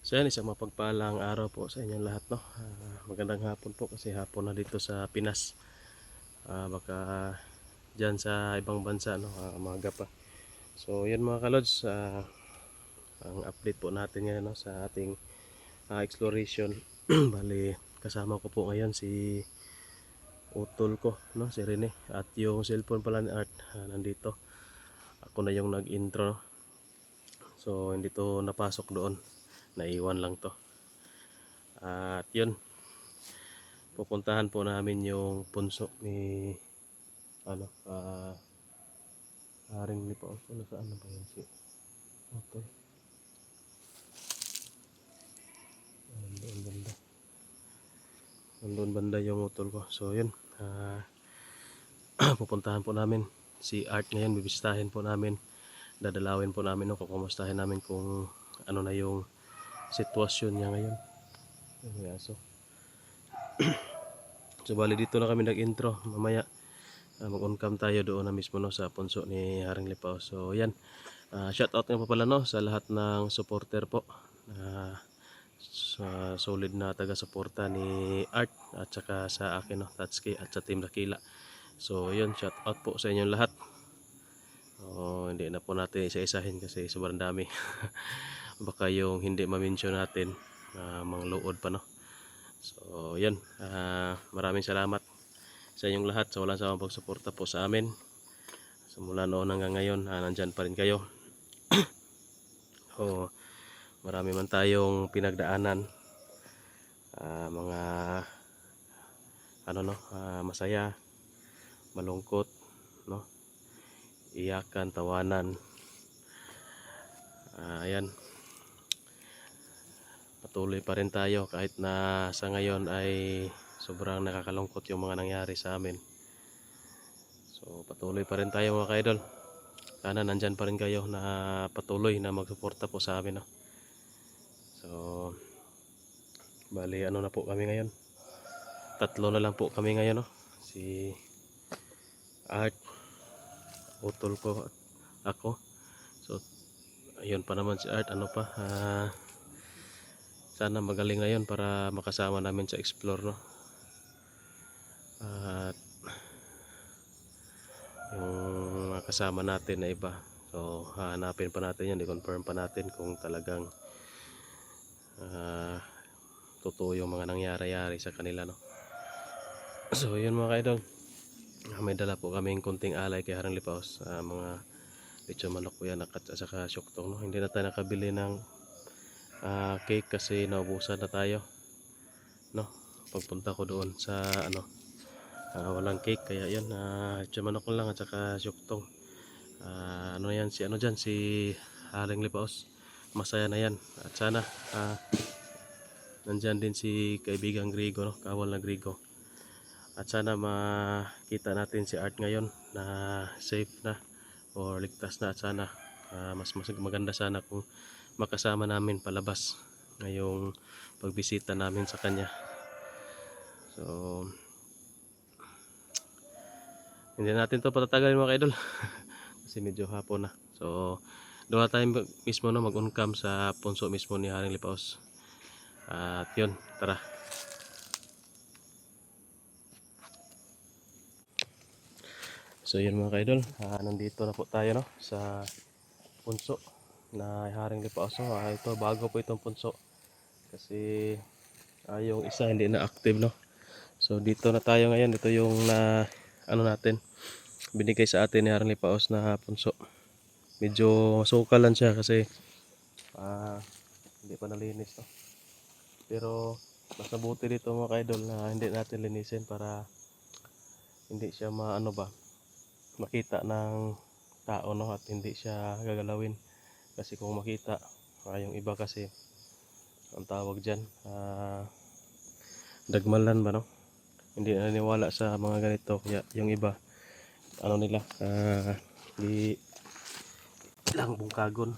So yan, isang mapagpalang araw po sa inyong lahat, no. Magandang hapon po kasi hapon na dito sa Pinas. Baka dyan sa ibang bansa, no, umaga pa. So yan mga kalods, ang update po natin ngayon, no, sa ating exploration. Bali kasama ko po ngayon si utol ko, no, si Rene, at yung cellphone pala ni Art nandito. Ako na yung nag-intro, no? So hindi to napasok doon, naiwan lang to. At yun, pupuntahan po namin yung punso ni ano, Haring Lipa. Ano, saan na ba yun si Utol? Nandun banda. Nandun banda yung utol ko. So yun, pupuntahan po namin si Art ngayon. Bibisitahin po namin, dadalawin po namin, no, kukumustahin namin kung ano na yung sitwasyon niya ngayon. So, so bali dito na kami nag-intro. Mamaya mag-on cam tayo doon na mismo, no, sa punso ni Haring Lipa. So yan, shout out nga po pala, no, sa lahat ng supporter po, sa solid na taga-suporta ni Art at saka sa akin, no, Tatsuki, at sa Team Dakila. So yun, shout out po sa inyong lahat. Hindi na po natin isa-isahin kasi sobrang dami. Baka yung hindi ma-mention natin mangluod pa, no. So yun, maraming salamat sa inyong lahat sa walang sawang pagsuporta po sa amin. Simula noon hanggang ngayon, nandyan pa rin kayo. Marami man tayong pinagdaanan, mga ano, no, masaya, malungkot, no, iyakan, tawanan. Ayan, patuloy pa rin tayo kahit na sa ngayon ay sobrang nakakalungkot yung mga nangyari sa amin. So patuloy pa rin tayo mga kaidol. Sana nandyan pa rin kayo na patuloy na magsuporta po sa amin, no? So bali ano na po kami ngayon, tatlo na lang po kami ngayon, no? Si Art, utol ko, at ako. So ayun pa naman si Art, ano pa, sana magaling ngayon para makasama namin sa explore, no? At yung kasama natin na iba, so hanapin pa natin yan, i-confirm pa natin kung talagang totoo yung mga nangyari sa kanila, no? So yun mga kaidol, may dala po kaming kunting alay kay Haring Lipaos, mga lechon manok po yan, at saka syuktong, no? Hindi na tayo nakabili ng cake kasi naubusan na tayo, no, pagpunta ko doon sa ano, walang cake, kaya yun, lechon manok lang at saka syuktong. Ano yan, si ano dyan, si Haring Lipaos, masaya na yan. At sana nandyan din si kaibigang Grigo, no, kawal na Grigo. At sana makita natin si Art ngayon na safe na or ligtas na. At sana mas maganda sana kung makasama namin palabas ngayong pagbisita namin sa kanya. So hindi natin to patatagalin mga kaidol kasi medyo hapon na. So doon na tayo mismo, no, mag-on cam sa punso mismo ni Haring Lipaos. At yun, tara. So yun mga kaidol, nandito na po tayo, no, sa punso na Haring Lipaos. Ito, bago po itong punso kasi yung isa hindi na active, no. So dito na tayo ngayon. Ito yung ano natin, binigay sa atin ni Haring Lipaos na punso. Medyo masukal lang siya kasi hindi pa nalinis, no. Pero mas mabuti dito mga kaidol na hindi natin linisin para hindi siya maano ba, makita ng tao, no, at hindi siya gagalawin. Kasi kung makita, yung iba kasi ang tawag dyan, dagmalan ba, no, hindi naniniwala sa mga ganito. Kaya yung iba ano nila, di lang bungkagon.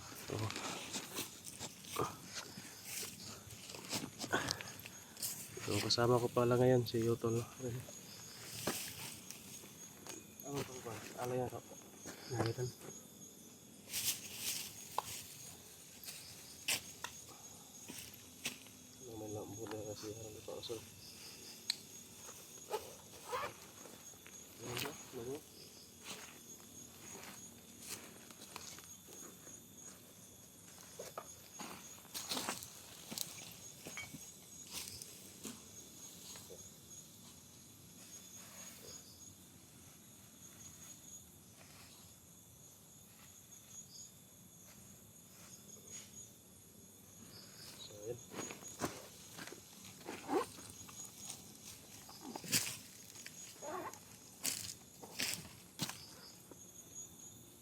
So kasama ko pala ngayon si Utol. Ano to ba? Ano yan? Nalitan. So, ano ba? Ano? So, yun.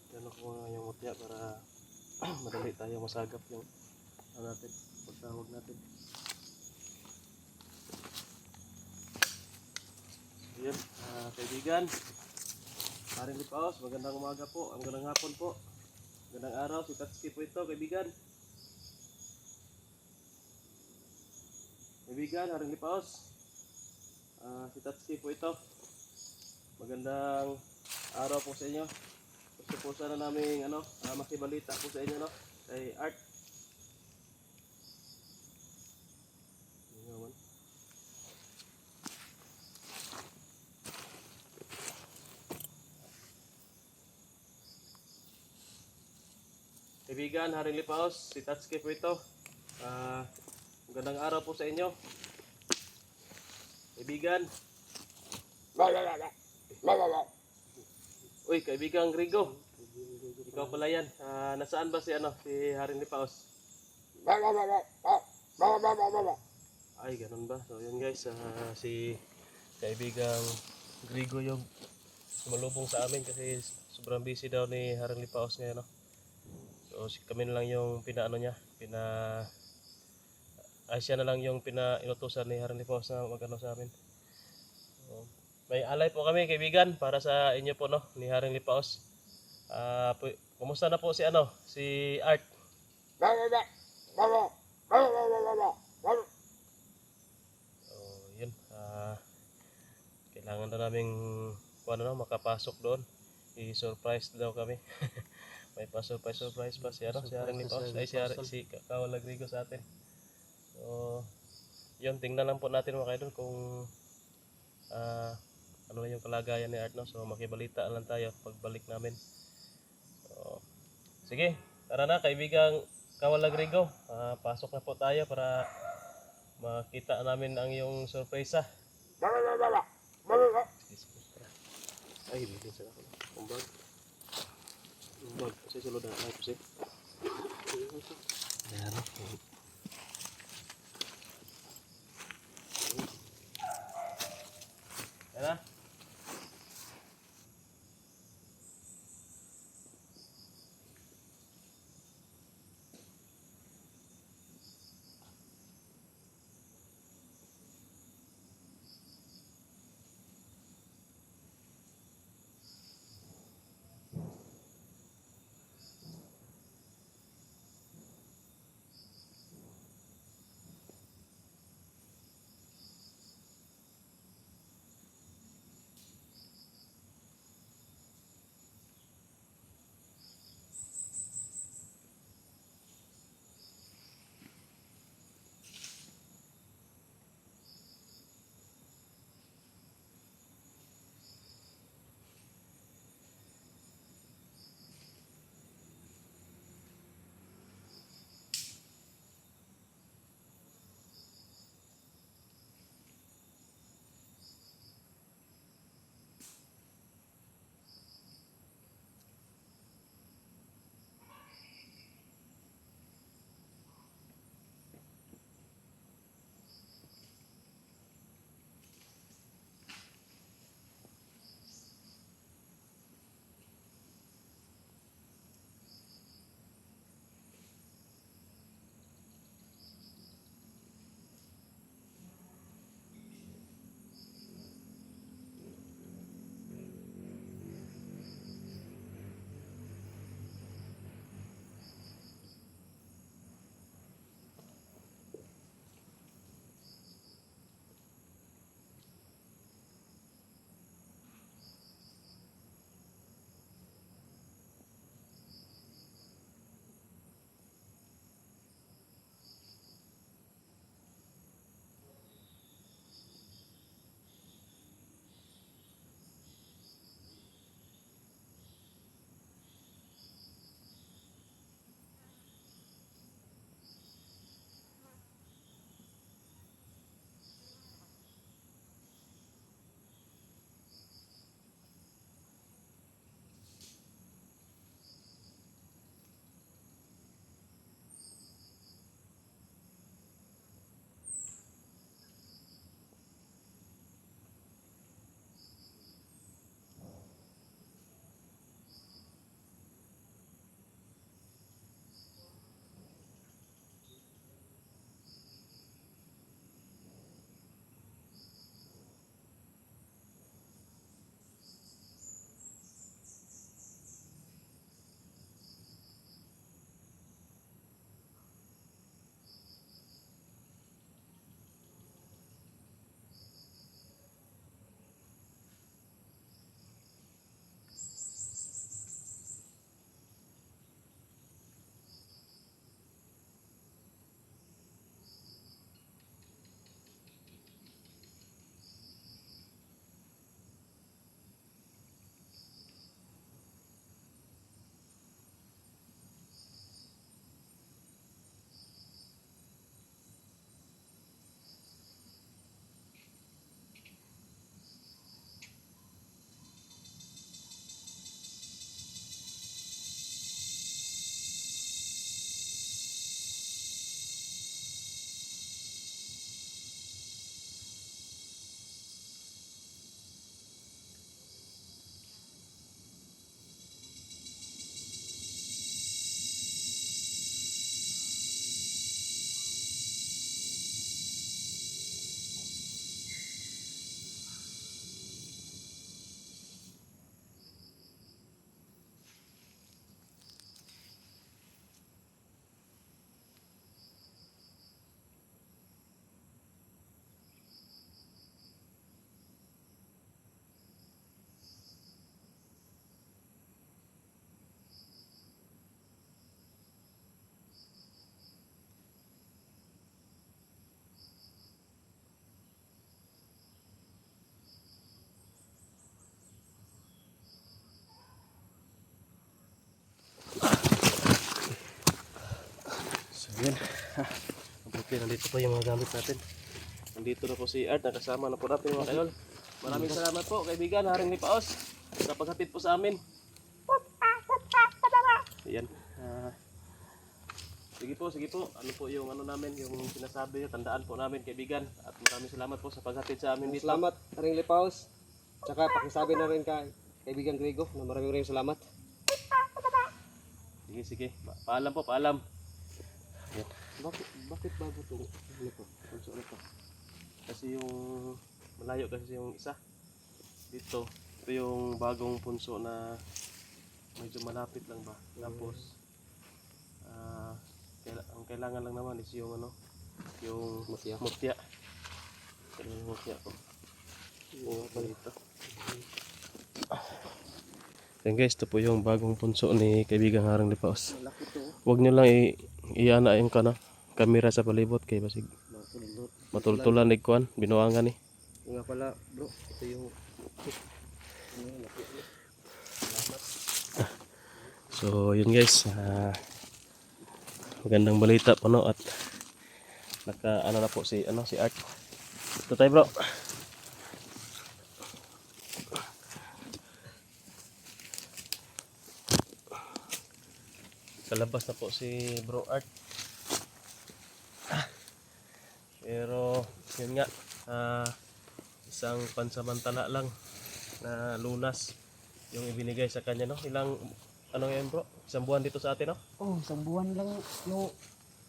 Yan ako yung mutya para madali tayo masagap yung ano natin, pagtawag natin. So, yun, kaibigan, Paring Lipaos, magandang umaga po, magandang hapon po, magandang araw, si Tatsuki po ito, kaibigan. Kaibigan, Haring Lipaos, si Tatsuki po ito, magandang araw po sa inyo. Gusto po sana namin makibalita po sa inyo, no, kay Art. Yun naman. Kaibigan, Haring Lipaos, si Tatsuki po ito. Magandang araw po sa inyo. Kaibigan. Uy, kaibigan Grigo. Ikaw pala yan. Nasaan ba si Haring Lipaos? Ay, ganun ba? So, yun guys, si kaibigang Grigo yung sumalubong sa amin kasi sobrang busy daw ni Haring Lipaos ngayon, no? So, kami na lang yung siya na lang yung inutusan ni Haring Lipaos na mag-ano sa amin. So, may alay po kami, kaibigan, para sa inyo po, no, ni Haring Lipaos. Kumusta na po si Art? So, yun. Kailangan na naming makapasok doon. I-surprise daw kami. May pa-surprise pa si Haring Lipaos. Si Kawala Grigo sa atin. So, yun, tingnan lang po natin mga idol kung ano yung kalagayan ni Art, no? So, makibalita lang tayo pagbalik namin. So, sige, tara na kaibigang Kawala Grigo. Pasok na po tayo para makita namin ang iyong sorpresa. Ay, bilhin sa ako. Umbag. Kasi sulod na ako siya. Ayan. Ayan na. Okay, nandito po yung mga gamit natin. Nandito na po si Art, nakasama na po natin mga kaidol. Maraming salamat po kaibigan, Haring Lipaos, sa paghatid po sa amin. Ayan. Sige po. Ano po yung ano namin, yung sinasabi, tandaan po namin kaibigan. At maraming salamat po sa paghatid sa amin dito. Salamat, Haring Lipaos. Tsaka pakisabi na rin kay kaibigan Grego na maraming salamat. Sige. Paalam po, paalam. Ayan. Bakit bago itong ano to? Punso na to? Kasi yung malayo kasi yung isa. Dito, ito yung bagong punso na medyo malapit lang ba. Tapos ang kailangan lang naman is yung ano, yung mutya. Ito yung mutya ko. Dito. Yan guys, ito po yung bagong punso ni kaibigang Haring Lipaos. Malaki to. Huwag nyo lang iana yung kamera sa palibot kay basig matultulan ni kuan, binuangan ni. Nga pala bro, ito yung So yun guys, magandang balita po no, at naka ano na po si Art. Ito tayo bro. Kalabas na po si Bro Art. Pero yun nga, isang pansamantala lang na lunas yung ibinigay sa kanya no. Ilang ano yan bro? Isang buwan dito sa atin no? oh, isang buwan lang yung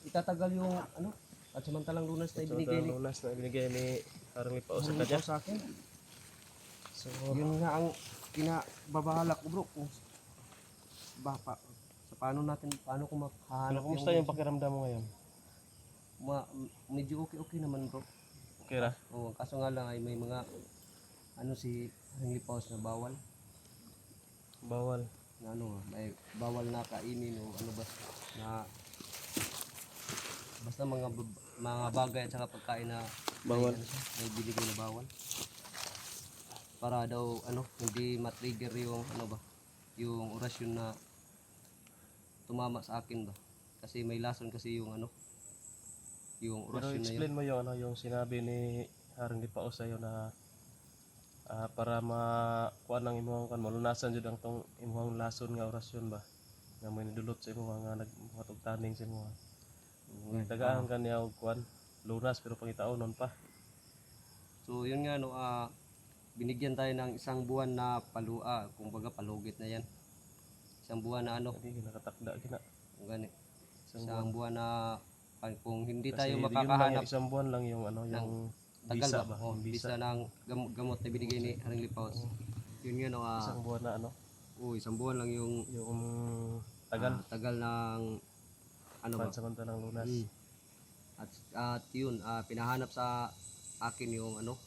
itatagal yung ano at samantalang lunas na ibinigay ni Lunas na ibinigay ni Haring Lipaos sa kanya. sa akin. So Yun nga ang kinababahala ko bro kung paano ko makahanap kumusta yung pakiramdam mo ngayon? Medyo okay naman bro. Okay ra? Oo, kaso nga lang ay may mga ano si Haring Lipaos na bawal na ano, may bawal na kainin o ano ba na basta mga bagay at saka pagkain na Bawal. may binigay na bawal para daw ano hindi matrigger yung ano ba yung orasyon na tumama sa akin ba kasi may lason kasi yung ano yung Pero orasyon na yun. explain mo yung ano, yung sinabi ni Haring Lipaos sa'yo na para makuha ng imong kan malunasan jud ang tong imong lason nga orasyon ba nga may nidulot sa imo nga nagmatog taning sa imo. Tagaan ka niya og kuan lunas pero pangitaonon pa. So yun nga no, binigyan tayo ng isang buwan na kumbaga palugit na yan. Isang buwan na ano, Hindi nakatakda kina. gani. Isang buwan na kung hindi Kasi tayo yun lang makakahanap yung isang buwan lang yung ano yung tagal bisa ba? Oh, Yung bisa ng gamot na binigay ni Haring Lipaos. Yun nga no, isang buwan na ano isang buwan lang yung yung tagal tagal ng ano ba? pansamantalang lunas. At yun, pinahanap sa akin yung ano,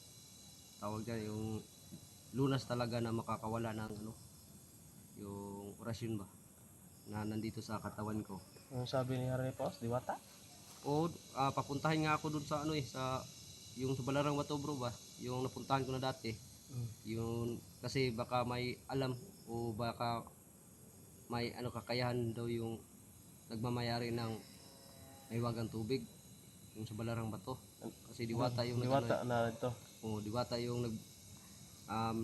tawag dyan, yung lunas talaga na makakawala ng ano, yung orasyon ba, na nandito sa katawan ko. Yung sabi ni Haring Lipaos, diwata? O, papuntahin nga ako dun sa ano yung sa Balarang Bato bro ba, yung napuntahan ko na dati. Yung, kasi baka may alam o baka may ano kakayahan daw yung nagmamayari ng mahiwagang tubig. Yung sa Balarang Bato kasi diwata yung diwata na ito. diwata yung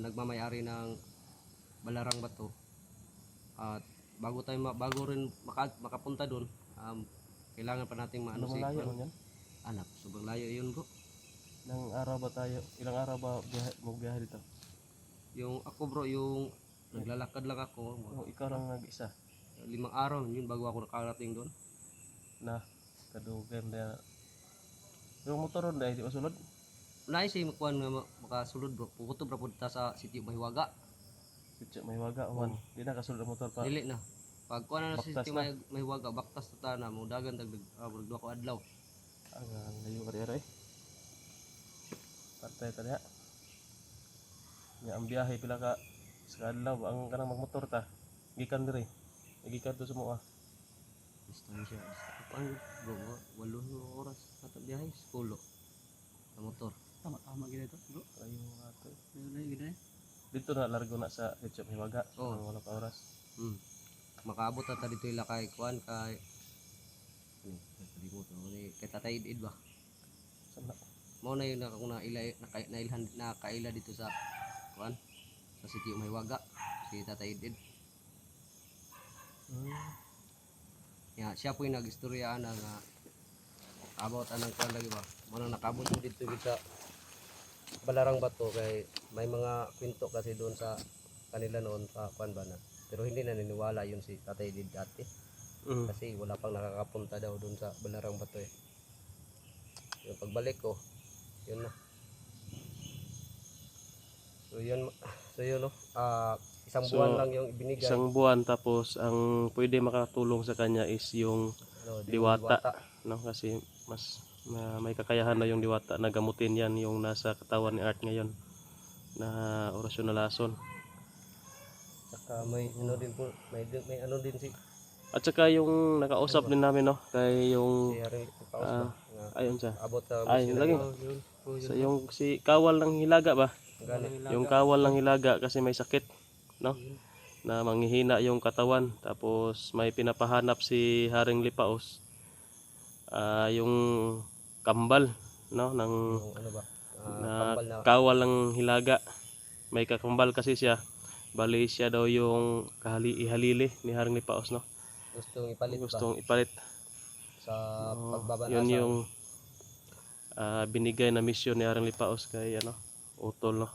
nagmamayari ng Balarang Bato. At bago rin makapunta doon, kailangan pa nating maano Malayo man yan. anak, sobrang layo yun bro. Ilang araw ba tayo? Ilang araw ba magbiyahe dito? Yung ako bro, yung naglalakad lang ako, Yung ikaw lang nag-isa 5 araw yun bago ako nakarating doon. na kadugay na yung motor ron dahil di masulod. Naisay makuan nga makasulod bro. Pukutob ra pud ta sa sitio Mahiwaga. Sityo may waga man. Di na kasulod ang motor pa. Dili na. Pag kuan na sa Baktas sitio na. Mahiwaga, baktas ta na mo dagan dagdag duha ka adlaw. Ang layo ka dira eh. Patay ta diha. Nya ang biyahe pila ka sa adlaw ang kanang magmotor ta. Gikan diri. Gikan to sa mo ah. Distansya. Pang bro, 8 oras ato biyahe sa sa motor. Tama gina ito, bro. Ayo ato. Gina. Dito na largo na sa Sityo may waga. Oo. Ang wala ka oras. Makaabot ta dito ila kay kuan kay Nakalimutan ko ni kay Tatay Idid ba. Sana. Mao na yung nakaila dito sa kuan sa City Umaywaga si Tatay Idid. Ya, siya po yung nag-istorya na nga about anang kuan lagi ba. Mao nang nakabot mo dito sa Balarang Bato kay may mga kwento kasi doon sa kanila noon sa kuan ba na. Pero hindi na niniwala yun si Tatay Idid dati kasi wala pang nakakapunta daw doon sa Balarang Bato eh. Yung pagbalik ko, yun na. So yun no. Isang So, buwan lang yung ibinigay. Isang buwan, tapos ang pwede makatulong sa kanya is yung Ano, diwata, no? Kasi may kakayahan na yung diwata na gamutin yan yung nasa katawan ni Art ngayon na orasyon na lason. Saka may ano din po, may ano din si At saka yung nakausap din namin, no, kay yung Harry Paus ba? Nga, ayun siya. abot sa Ay, lagi. So, yung si Kawal ng Hilaga ba? Yung Kawal ng Hilaga kasi may sakit, no? Na manghihina yung katawan, tapos may pinapahanap si Haring Lipaos, yung kambal, no, ng yung ano ba? na Kambal na Kawal ng Hilaga. May kakambal kasi siya, bali siya daw yung ihalili ni Haring Lipaos, no? gustong ipalit ba Gustong ipalit. sa pagbabasa. Yun yung binigay na misyon ni Haring Lipaos kay Utol, no,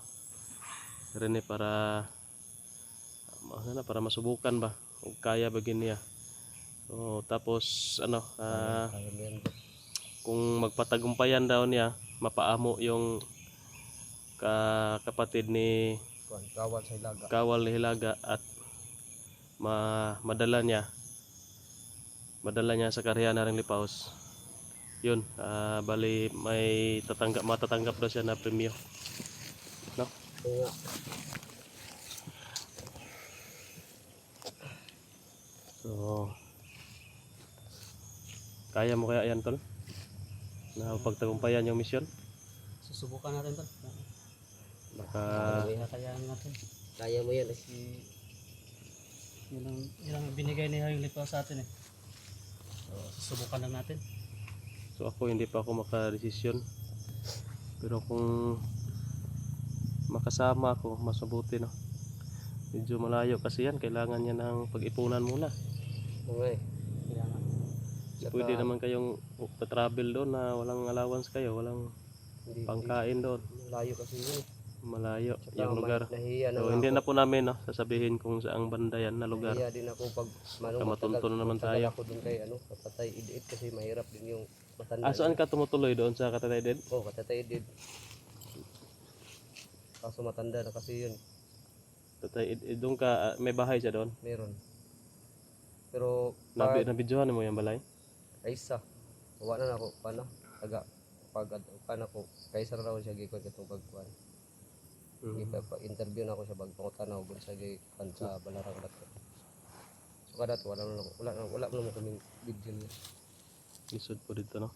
Rene, para para masubukan ba kung kaya bagin niya. So, tapos Kaya mo yan, bro. kung magpatagumpayan daw niya, mapaamo yung kapatid ni Kuwan, Kawal sa Ilaga. Kawal ni Hilaga at madala niya sa karya na ring Lipaos. Yun, bali may matatanggap daw siya na premyo, no? Kaya So, kaya mo kaya yan, tol, na pagtagumpayan yung misyon? Susubukan natin to. Baka Kakayanin natin. kaya mo yan eh. Yun ang binigay ni Haring Lipaos sa atin eh. So, susubukan lang natin. So ako hindi pa ako makadesisyon, pero kung makasama ako mas mabuti, no? Medyo malayo kasi yan, kailangan niya ng pag-ipunan muna. Mga eh. Kaya nga. Pwede naman kayong travel doon na walang allowance kayo, walang Hindi, pangkain doon, layo kasi yun eh. malayo Saka yung lugar. nahiya na So nga hindi ako. na po namin, no, sasabihin kung saang banda yan na lugar. Nahiya din ako pag matuntun na naman matagal tayo. ako dun kay Katatay Idid kasi mahirap din yung matanda. Saan ka tumutuloy doon sa Katatay din? Oh, Katatay Idid. Kaso matanda na kasi yun. Doon ka, may bahay siya doon. Meron. Pero pag Nabidyohan mo yung balay? kaisa, wala na ako, paano? Paano ko, kaisa na raw siya gikon katong pagkuhan. Interview na ako siya bagpangutan ako sa gikon sa Balarang Bato. So kada to, wala naman kaming video niya. Isod po dito, no?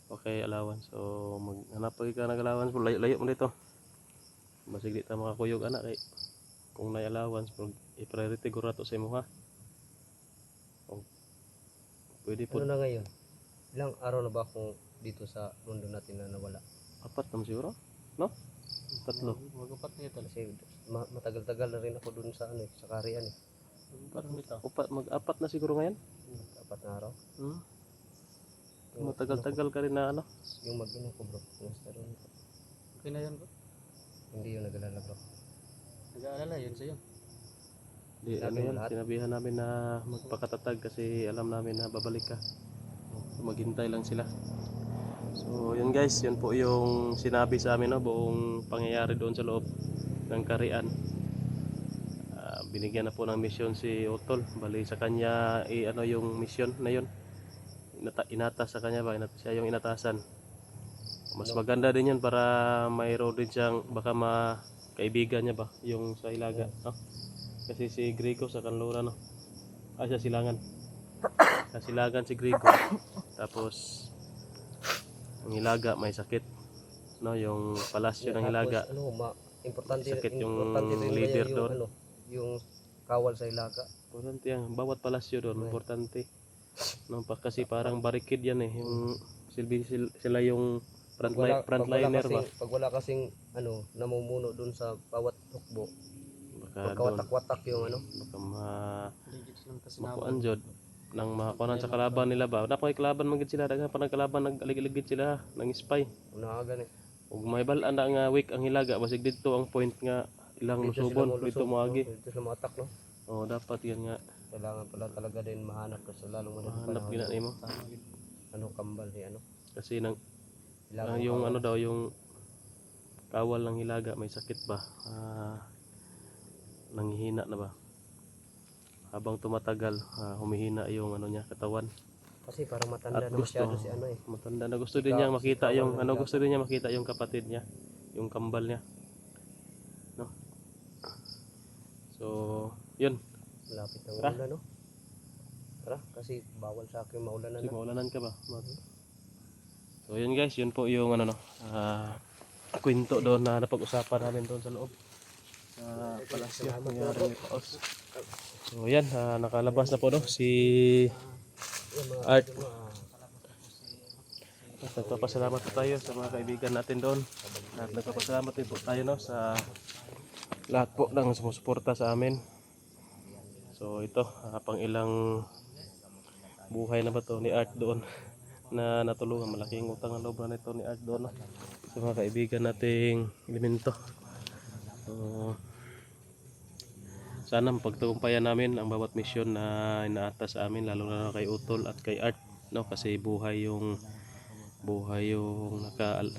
Okay, allowance. So maghanap pa ka ng allowance, layo mo dito. Basig di ta makakuyog anak kay kung may allowance, i-priority ko rato sa imo, ha. O, pwede po. Ano na ngayon? Ilang araw na ba akong dito sa mundo natin na nawala? 4 naman siguro, no? 3. Mag-upat na ito. Kasi matagal-tagal na rin ako dun sa ano, sa Karian eh. Parang ito. Mag-4 na siguro ngayon. 4 na araw. Matagal-tagal ka rin na Yung mag-ina ko bro. Kumusta rin? Okay na yan bro. Hindi yung nag-alala bro. Nag-aalala yun sa'yo. Di, yan, sinabihan namin na magpakatatag kasi alam namin na babalik ka. So, maghintay lang sila. So yun guys, yun po yung sinabi sa amin, no, buong pangyayari doon sa loob ng Karian. Binigyan na po ng misyon si Utol. Bali sa kanya yung misyon na yun. Inatas sa kanya ba? Siya yung inatasan. Mas maganda din yun para mayroon din siyang baka kaibigan niya ba yung sa Hilaga, no? Kasi si Grigo sa Kanlura, no? Siya Silangan. Sa Silangan si Grigo. Tapos ang Hilaga may sakit, no? Yung palasyo ng Hilaga. Importante Sakit yung importante rin leader yung, doon. yung Kawal sa Hilaga. Importante yan. Bawat palasyo doon, importante. No, kasi parang barricade yan eh. Yung sila yung Pag wala frontliner ba? kasing, pag wala kasing ano, namumuno dun sa bawat hukbo, Baka doon, magkawatak-watak yung ano. baka Legit lang kasi makuan jud nang makakuanan sa kalaban nila ba. Napay kalaban man gid sila, daghan pa nagkalaban nagalig-ligid sila nang spy. Una gani. Ug may bal-an na nga weak ang hilaga basig didto ang point nga ilang Dito sila lusubon mo dito moagi. Dito sila mo-attack, no. Oh, dapat yan nga Kailangan pala talaga din mahanap kasi lalong madaling hanap panahon. gina nimo Ano kambal ni ano. kasi nang Kailangan yung ano daw yung kawal ng hilaga may sakit ba? Nanghihina na ba? Habang tumatagal, humihina yung ano niya katawan. kasi parang matanda At na gusto, masyado si ano eh. matanda na gusto din niya makita yung ano, gusto din niya makita yung kapatid niya, yung kambal niya. No? So, yun. Malapit ng Tara. ulan, no. Tara, kasi bawal sa akin maulanan Kasi na. maulanan ka ba? So, yun guys, yun po yung ano no, kwento doon na napag-usapan namin doon sa loob. Sa palasyo, nangyari may paos. So, yan, nakalabas na po no, si Art. At nagpapasalamat po tayo sa mga kaibigan natin doon. At nagpapasalamat din po tayo no, sa lahat po ng sumusuporta sa amin. So ito, pang ilang buhay na ba to ni Art doon na natulungan. Malaking utang ang loob na nito ni Art doon no, sa mga kaibigan nating elemento. So, sana mapagtagumpayan namin ang bawat misyon na inaatas sa amin, lalo na kay Utol at kay Art no, kasi buhay yung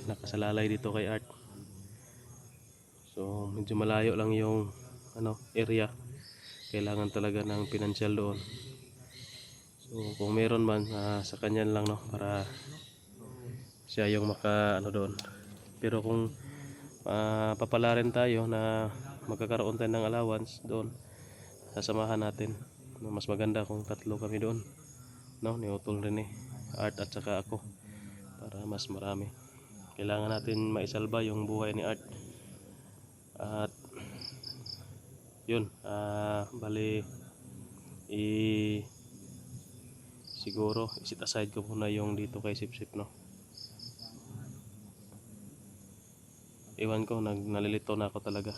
nakasalalay dito kay Art. So medyo malayo lang yung ano area, kailangan talaga ng pinansyal doon. So kung meron man sa kanya lang no, para siya yung maka ano doon. Pero kung papala rin tayo na magkakaroon tayo ng allowance doon, sasamahan natin. Mas maganda kung tatlo kami doon no, ni Utol rin Art at saka ako, para mas marami. Kailangan natin maisalba yung buhay ni Art. At yun, bali siguro isit aside ko muna yung dito kay Sipsip no. Iwan ko, nalilito na ako talaga.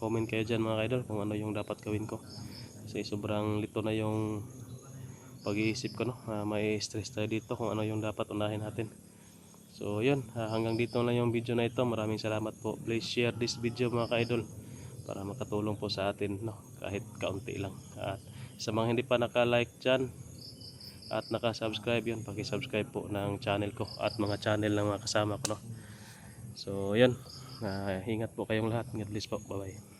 Comment kayo dyan mga kaidol kung ano yung dapat gawin ko, kasi sobrang lito na yung pag-iisip ko no. May stress tayo dito kung ano yung dapat unahin natin. So yun, hanggang dito na yung video na ito. Maraming salamat po. Please share this video mga kaidol para makatulong po sa atin no, kahit kaunti lang. At sa mga hindi pa naka-like dyan at naka-subscribe, yun, paki-subscribe po ng channel ko at mga channel ng mga kasama ko no. So yun, ingat po kayong lahat. God bless po. Bye bye.